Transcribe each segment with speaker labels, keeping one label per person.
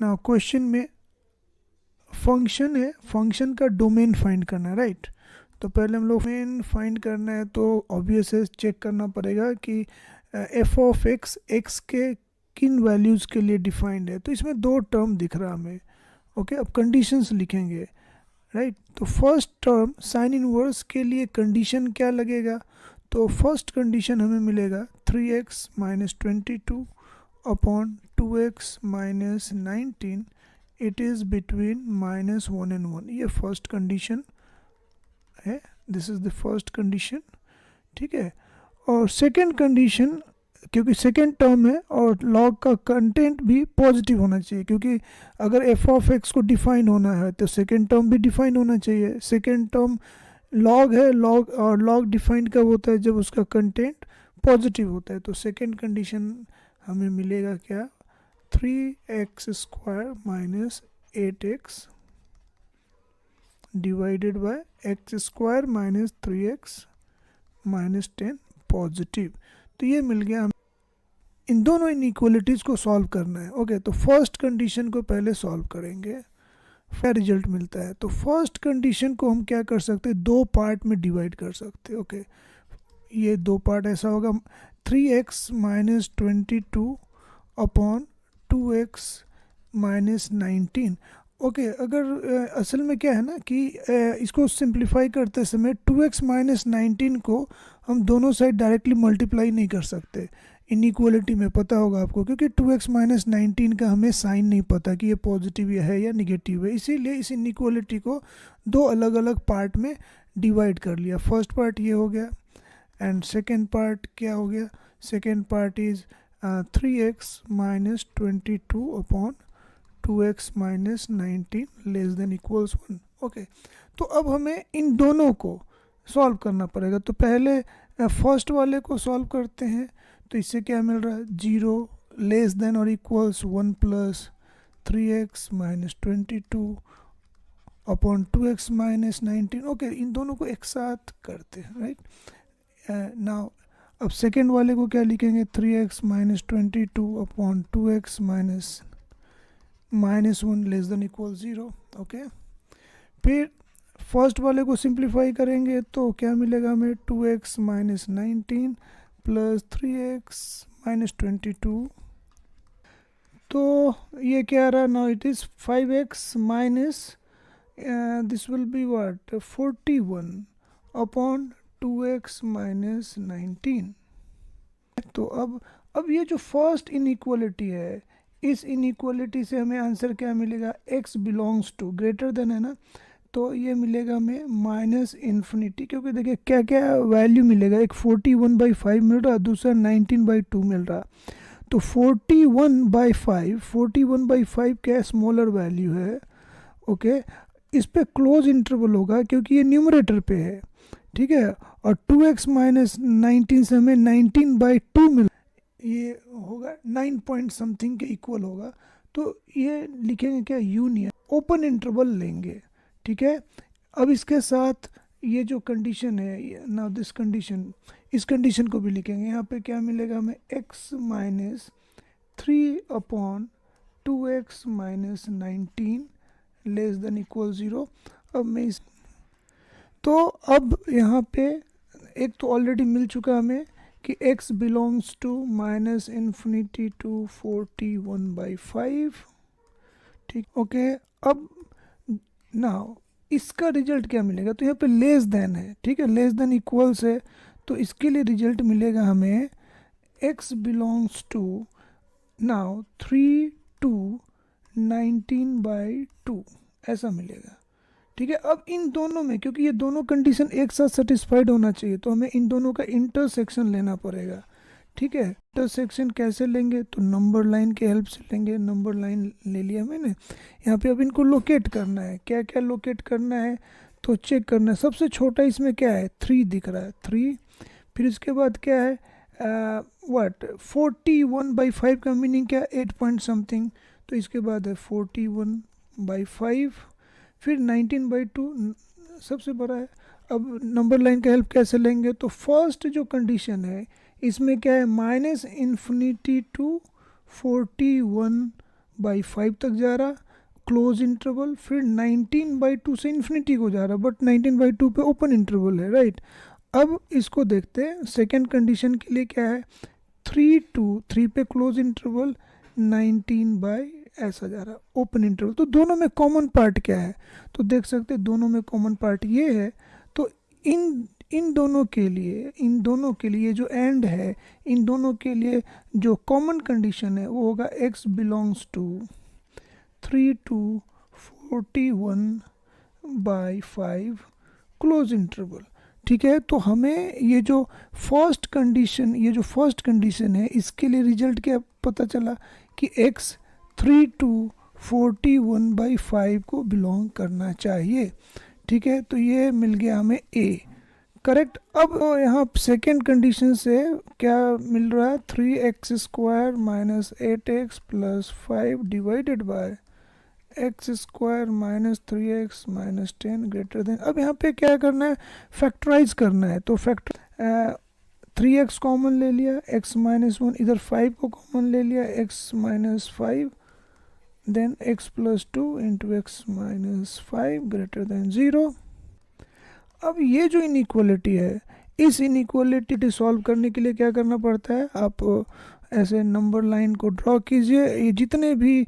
Speaker 1: ना क्वेश्चन में फंक्शन है, फंक्शन का डोमेन फाइंड करना है, राइट। तो पहले हम लोग डोमेन फाइंड करना है, तो ऑब्वियस है चेक करना पड़ेगा कि एफ ऑफ एक्स के किन वैल्यूज़ के लिए डिफाइंड है। तो इसमें दो टर्म दिख रहा हमें, ओके। अब कंडीशंस लिखेंगे, राइट। तो फर्स्ट टर्म साइन इनवर्स के लिए कंडीशन क्या लगेगा, तो फर्स्ट कंडीशन हमें मिलेगा 3x minus 22 upon 2x minus 19, it is between -1 and 1। ये फर्स्ट कंडीशन है, this is the first condition, ठीक है। और सेकेंड कंडीशन, क्योंकि सेकेंड टर्म है और लॉग का कंटेंट भी पॉजिटिव होना चाहिए, क्योंकि अगर एफ ऑफ एक्स को डिफाइन होना है तो सेकेंड टर्म भी डिफाइन होना चाहिए। सेकेंड टर्म लॉग है, लॉग और लॉग डिफाइन कब होता है, जब उसका कंटेंट पॉजिटिव होता है। तो सेकेंड कंडीशन हमें मिलेगा क्या, 3x² minus 8x divided by x² minus 3x minus 10 positive. तो ये मिल गया। इन दोनों इनइक्वालिटीज़ को सॉल्व करना है, ओके। तो फर्स्ट कंडीशन को पहले सॉल्व करेंगे, क्या रिजल्ट मिलता है। तो फर्स्ट कंडीशन को हम क्या कर सकते हैं, दो पार्ट में डिवाइड कर सकते हैं, ओके। ये दो पार्ट ऐसा होगा, 3x minus 22 upon 2x minus 19, okay. अगर असल में क्या है ना कि इसको सिंप्लीफाई करते समय 2x माइनस 19 को हम दोनों साइड डायरेक्टली मल्टीप्लाई नहीं कर सकते, इनइक्वालिटी में पता होगा आपको, क्योंकि 2x माइनस 19 का हमें साइन नहीं पता कि ये पॉजिटिव है या निगेटिव है। इसीलिए इस इनइक्वालिटी को दो अलग अलग पार्ट में डिवाइड कर लिया। फर्स्ट पार्ट ये हो गया एंड सेकेंड पार्ट क्या हो गया, second part is 3x minus 22 upon 2x minus 19 less than equals 1, okay. तो अब हमें इन दोनों को सॉल्व करना पड़ेगा। तो पहले फर्स्ट वाले को सॉल्व करते हैं। तो इससे क्या मिल रहा है, 0 लेस देन और equals 1 plus 3x minus 22 upon 2x minus 19, okay. इन दोनों को एक साथ करते हैं, राइट। नाउ अब सेकेंड वाले को क्या लिखेंगे, 3x minus 22 upon 2x minus 1 less than equal 0, okay. फिर फर्स्ट वाले को सिंप्लीफाई करेंगे तो क्या मिलेगा हमें, 2x minus 19 plus 3x minus 22। तो ये क्या रहा, now it is 5x minus this will be what 41 upon 2x minus 19। तो अब ये जो फर्स्ट इनइक्वालिटी है, इस इनइक्वालिटी से हमें आंसर क्या मिलेगा, x belongs to greater than है ना, तो ये मिलेगा हमें माइनस इन्फिनिटी, क्योंकि देखिए क्या क्या वैल्यू मिलेगा, एक 41/5 मिल रहा, दूसरा 19/2 मिल रहा। तो 41/5 क्या स्मॉलर वैल्यू है, ओके। इस पे क्लोज इंटरवल होगा क्योंकि ये न्यूमरेटर पे है, ठीक है। और 2x माइनस 19 से हमें 19/2 मिल, ये होगा 9 पॉइंट समथिंग के इक्वल होगा। तो ये लिखेंगे क्या, यूनियन, ओपन इंटरवल लेंगे, ठीक है। अब इसके साथ ये जो कंडीशन है, नाउ दिस कंडीशन, इस कंडीशन को भी लिखेंगे। यहाँ पे क्या मिलेगा हमें, x minus 3 upon 2x minus 19 less than equal 0। अब मैं इस, तो अब यहाँ पे एक तो ऑलरेडी मिल चुका हमें कि x belongs to minus infinity to 41/5, ठीक, ओके। अब नाउ इसका रिजल्ट क्या मिलेगा, तो यहाँ पे लेस देन है, ठीक है, लेस देन इक्वल्स है। तो इसके लिए रिजल्ट मिलेगा हमें x belongs to now 3 to 19/2, ऐसा मिलेगा, ठीक है। अब इन दोनों में, क्योंकि ये दोनों कंडीशन एक साथ सेटिस्फाइड होना चाहिए, तो हमें इन दोनों का इंटरसेक्शन लेना पड़ेगा, ठीक है। इंटरसेक्शन कैसे लेंगे, तो नंबर लाइन के हेल्प से लेंगे। नंबर लाइन ले लिया मैंने यहाँ पे। अब इनको लोकेट करना है, क्या क्या लोकेट करना है, तो चेक करना है। सबसे छोटा इसमें क्या है, 3 दिख रहा है, 3। फिर इसके बाद क्या है, व्हाट 41/5 का मीनिंग क्या, 8 पॉइंट समथिंग। तो इसके बाद है 41/5, फिर 19/2 सबसे बड़ा है। अब नंबर लाइन का हेल्प कैसे लेंगे, तो फर्स्ट जो कंडीशन है इसमें क्या है, माइनस इन्फिनिटी टू 41 बाई 5 तक जा रहा क्लोज इंटरवल, फिर 19/2 से इन्फिनिटी को जा रहा, बट 19/2 पे ओपन इंटरवल है, राइट। अब इसको देखते हैं, सेकेंड कंडीशन के लिए क्या है, 3 पे क्लोज इंटरवल, 19 ऐसा जा रहा ओपन इंटरवल। तो दोनों में कॉमन पार्ट क्या है, तो देख सकते हैं दोनों में कॉमन पार्ट ये है। तो इन दोनों के लिए जो एंड है, इन दोनों के लिए जो कॉमन कंडीशन है वो होगा x belongs to 3 to 41/5 close interval, ठीक है। तो हमें ये जो फर्स्ट कंडीशन है इसके लिए रिजल्ट क्या पता चला कि x 3 to 41/5 को बिलोंग करना चाहिए, ठीक है। तो ये मिल गया हमें a, करेक्ट। अब यहाँ सेकेंड कंडीशन से क्या मिल रहा है, 3x² minus 8x plus 5 divided by x² minus 3x minus 10 greater than. अब यहाँ पे क्या करना है, फैक्टराइज करना है। तो 3x कॉमन ले लिया, x माइनस 1, इधर 5 को कॉमन ले लिया, x minus 5, then x plus 2 into x minus 5 greater than 0। अब ये जो इनइक्वालिटी है, इस इनइक्वालिटी सॉल्व करने के लिए क्या करना पड़ता है, आप ऐसे नंबर लाइन को ड्रॉ कीजिए, ये जितने भी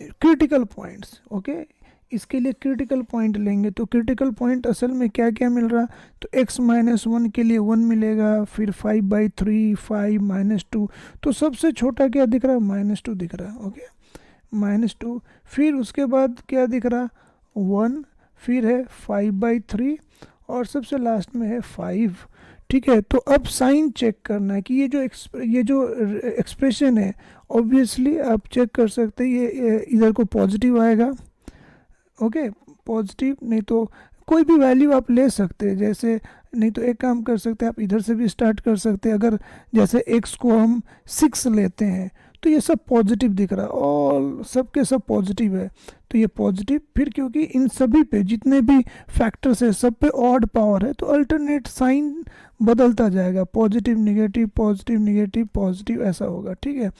Speaker 1: क्रिटिकल पॉइंट्स, ओके, इसके लिए क्रिटिकल पॉइंट लेंगे। तो क्रिटिकल पॉइंट असल में क्या क्या मिल रहा, तो x माइनस 1 के लिए 1 मिलेगा, फिर 5/3, 5 माइनस 2, तो सबसे छोटा क्या दिख रहा है, -2 दिख रहा है, ओके, -2। फिर उसके बाद क्या दिख रहा, 1, फिर है 5/3 और सबसे लास्ट में है 5, ठीक है। तो अब साइन चेक करना है कि ये जो एक्सप्रेशन है, ऑब्वियसली आप चेक कर सकते हैं ये इधर को पॉजिटिव आएगा, ओके, पॉजिटिव, नहीं तो कोई भी वैल्यू आप ले सकते हैं। जैसे नहीं तो एक काम कर सकते हैं, आप इधर से भी स्टार्ट कर सकते हैं। अगर जैसे x को हम 6 लेते हैं तो ये सब पॉजिटिव दिख रहा है, और सब के सब पॉजिटिव है, तो ये पॉजिटिव। फिर क्योंकि इन सभी पे जितने भी फैक्टर्स है सब पे ऑड पावर है, तो अल्टरनेट साइन बदलता जाएगा, positive negative positive negative positive ऐसा होगा, ठीक है।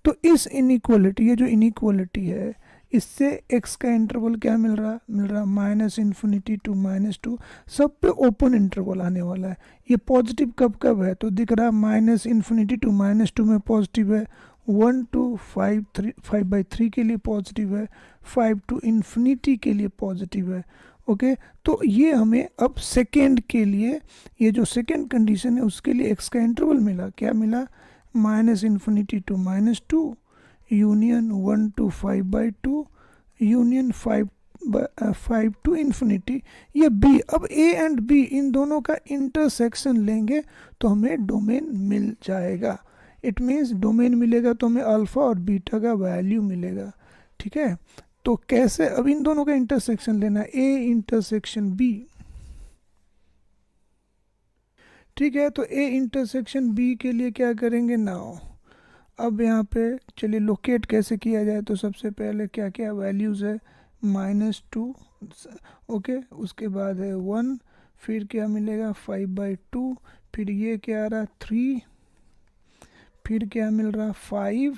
Speaker 1: तो इस इनइक्वालिटी, ये जो इनइक्वालिटी है, इससे x का इंटरवल क्या मिल रहा -∞ to -2, सब पे ओपन इंटरवल आने वाला है। ये पॉजिटिव कब कब है, तो दिख रहा है -∞ to -2 में पॉजिटिव है, 1 to 5/3 के लिए पॉजिटिव है, 5 to ∞ के लिए पॉजिटिव है, ओके। तो ये हमें अब सेकेंड के लिए, ये जो सेकेंड कंडीशन है उसके लिए x का इंटरवल मिला, क्या मिला, -∞ to -2 union 1 to 5/2 union 5 to ∞, ये b। अब a एंड b इन दोनों का इंटरसेक्शन लेंगे तो हमें डोमेन मिल जाएगा। इट मीन्स डोमेन मिलेगा तो हमें अल्फा और बीटा का वैल्यू मिलेगा, ठीक है। तो कैसे, अब इन दोनों का इंटरसेक्शन लेना है, a इंटरसेक्शन b, ठीक है। तो a इंटरसेक्शन b के लिए क्या करेंगे नाउ, अब यहाँ पे चलिए लोकेट कैसे किया जाए। तो सबसे पहले क्या क्या वैल्यूज़ है, -2, ओके, उसके बाद है 1, फिर क्या मिलेगा 5/2, फिर ये क्या आ रहा 3, फिर क्या मिल रहा 5,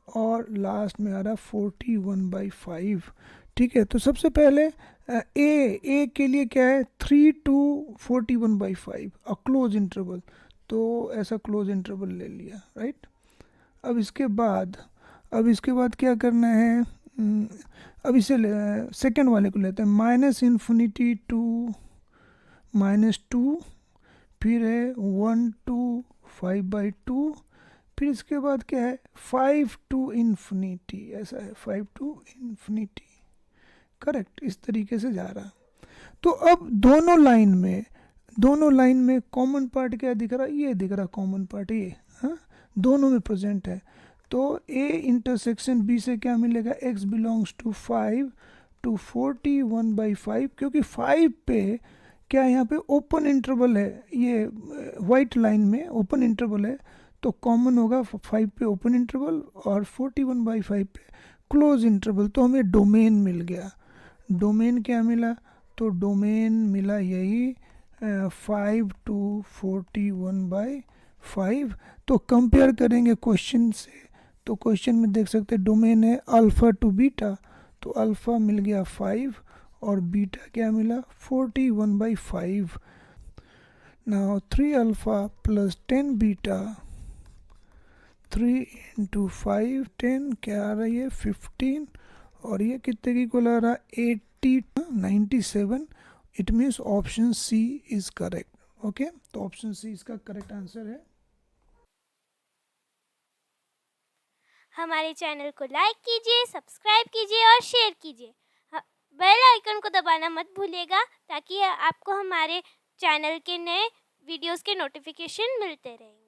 Speaker 1: और लास्ट में आ रहा 41/5, ठीक है। तो सबसे पहले ए के लिए क्या है, 3 to 41/5 क्लोज इंटरवल, तो ऐसा क्लोज इंटरवल ले लिया, राइट। अब इसके बाद क्या करना है, अब इसे सेकेंड वाले को लेते हैं, -∞ to -2, फिर है 1 to 5/2, फिर इसके बाद क्या है 5 to ∞, ऐसा है 5 to ∞, करेक्ट, इस तरीके से जा रहा। तो अब दोनों लाइन में कॉमन पार्ट क्या दिख रहा, ये दिख रहा कॉमन पार्ट, ये हाँ दोनों में प्रेजेंट है। तो a इंटरसेक्शन b से क्या मिलेगा, x बिलोंग्स टू 5 to 41/5, क्योंकि 5 पे क्या यहाँ पे ओपन इंटरवल है, ये वाइट लाइन में ओपन इंटरवल है, तो कॉमन होगा 5 पे ओपन इंटरवल और 41/5 पे क्लोज इंटरवल। तो हमें डोमेन मिल गया। डोमेन क्या मिला, तो डोमेन मिला यही 5 to 41/5। तो कंपेयर करेंगे क्वेश्चन से, तो क्वेश्चन में देख सकते हैं डोमेन है अल्फ़ा टू बीटा, तो अल्फ़ा मिल गया 5 और बीटा क्या मिला 41/5। Now 3 alpha plus 10 beta, 3 into 5 10 क्या आ रही है 15, और ये कितने की इक्वल आ रहा है 80 97। It means option C is correct. Okay, तो ऑप्शन सी इसका करेक्ट आंसर है।
Speaker 2: हमारे चैनल को लाइक कीजिए, सब्सक्राइब कीजिए और शेयर कीजिए। बेल आइकन को दबाना मत भूलिएगा ताकि आपको हमारे चैनल के नए वीडियोस के नोटिफिकेशन मिलते रहेंगे।